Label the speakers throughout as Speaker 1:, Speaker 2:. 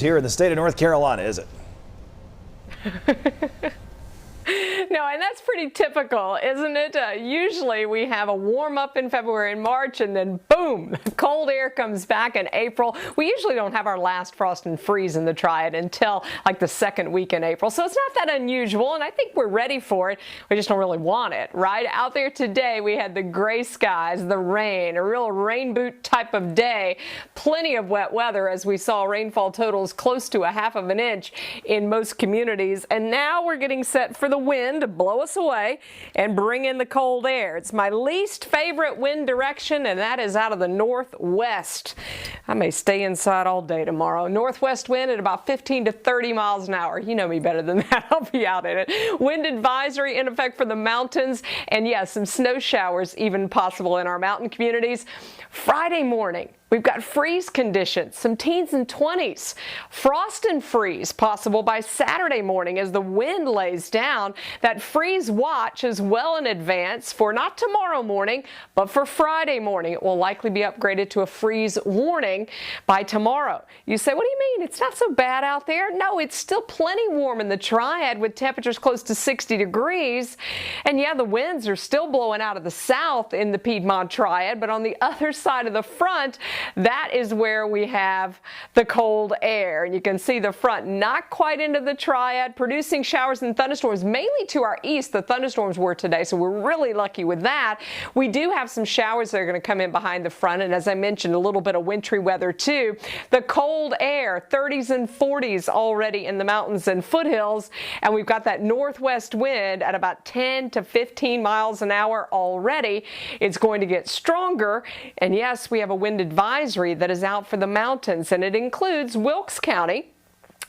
Speaker 1: Here in the state of North Carolina, is it?
Speaker 2: No, and that's pretty typical, isn't it? Usually we have a warm up in February and March, and then boom, the cold air comes back in April. We usually don't have our last frost and freeze in the Triad until like the second week in April. So it's not that unusual, and I think we're ready for it. We just don't really want it, right? Out there today, we had the gray skies, the rain, a real rain boot type of day. Plenty of wet weather as we saw rainfall totals close to 1/2 inch in most communities. And now we're getting set for the wind to blow us away and bring in the cold air. It's my least favorite wind direction, and that is out of the northwest. I may stay inside all day tomorrow. Northwest wind at about 15 to 30 miles an hour. You know me better than that. I'll be out in it. Wind advisory in effect for the mountains, and yes, some snow showers even possible in our mountain communities. Friday morning, we've got freeze conditions, some teens and 20s. Frost and freeze possible by Saturday morning as the wind lays down. That freeze watch is well in advance for not tomorrow morning, but for Friday morning. It will likely be upgraded to a freeze warning by tomorrow. You say, what do you mean? It's not so bad out there. No, it's still plenty warm in the Triad with temperatures close to 60 degrees. And yeah, the winds are still blowing out of the south in the Piedmont Triad, but on the other side of the front, that is where we have the cold air. And you can see the front not quite into the Triad, producing showers and thunderstorms, mainly to our east. The thunderstorms were today, so we're really lucky with that. We do have some showers that are going to come in behind the front, and as I mentioned, a little bit of wintry weather too. The cold air, 30s and 40s already in the mountains and foothills, and we've got that northwest wind at about 10 to 15 miles an hour already. It's going to get stronger, and yes, we have a wind advisory that is out for the mountains, and it includes Wilkes County,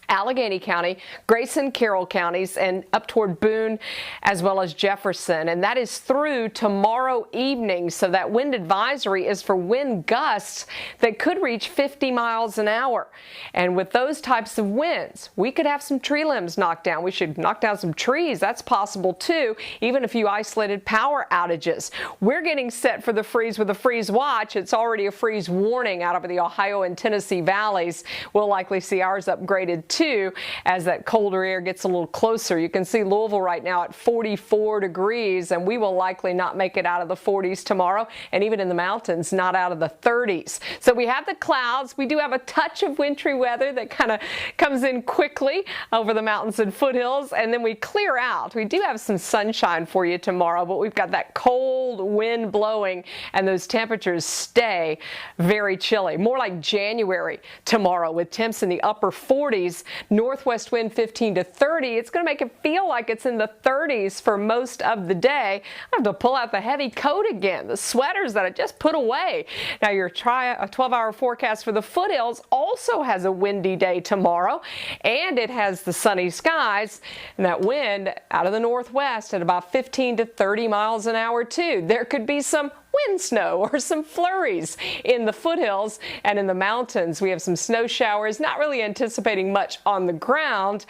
Speaker 2: Allegheny County, Grayson, Carroll counties, and up toward Boone as well as Jefferson. And that is through tomorrow evening. So that wind advisory is for wind gusts that could reach 50 miles an hour. And with those types of winds, we could have some tree limbs knocked down. We should knock down some trees. That's possible too, even a few isolated power outages. We're getting set for the freeze with a freeze watch. It's already a freeze warning out over the Ohio and Tennessee valleys. We'll likely see ours upgraded too as that colder air gets a little closer. You can see Louisville right now at 44 degrees, and we will likely not make it out of the 40s tomorrow, and even in the mountains, not out of the 30s. So we have the clouds. We do have a touch of wintry weather that kind of comes in quickly over the mountains and foothills, and then we clear out. We do have some sunshine for you tomorrow, but we've got that cold wind blowing, and those temperatures stay very chilly. More like January tomorrow with temps in the upper 40s. Northwest wind 15 to 30. It's going to make it feel like it's in the 30s for most of the day. I have to pull out the heavy coat again, the sweaters that I just put away. Now your 12-hour forecast for the foothills also has a windy day tomorrow, and it has the sunny skies, and that wind out of the northwest at about 15 to 30 miles an hour too. There could be some wind snow or some flurries in the foothills, and in the mountains we have some snow showers, not really anticipating much on the ground.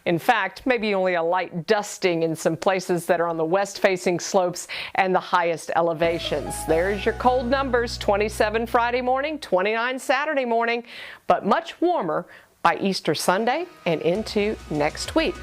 Speaker 2: In fact, maybe only a light dusting in some places that are on the west facing slopes and the highest elevations. There's your cold numbers: 27 Friday morning, 29 Saturday morning, but much warmer by Easter Sunday and into next week.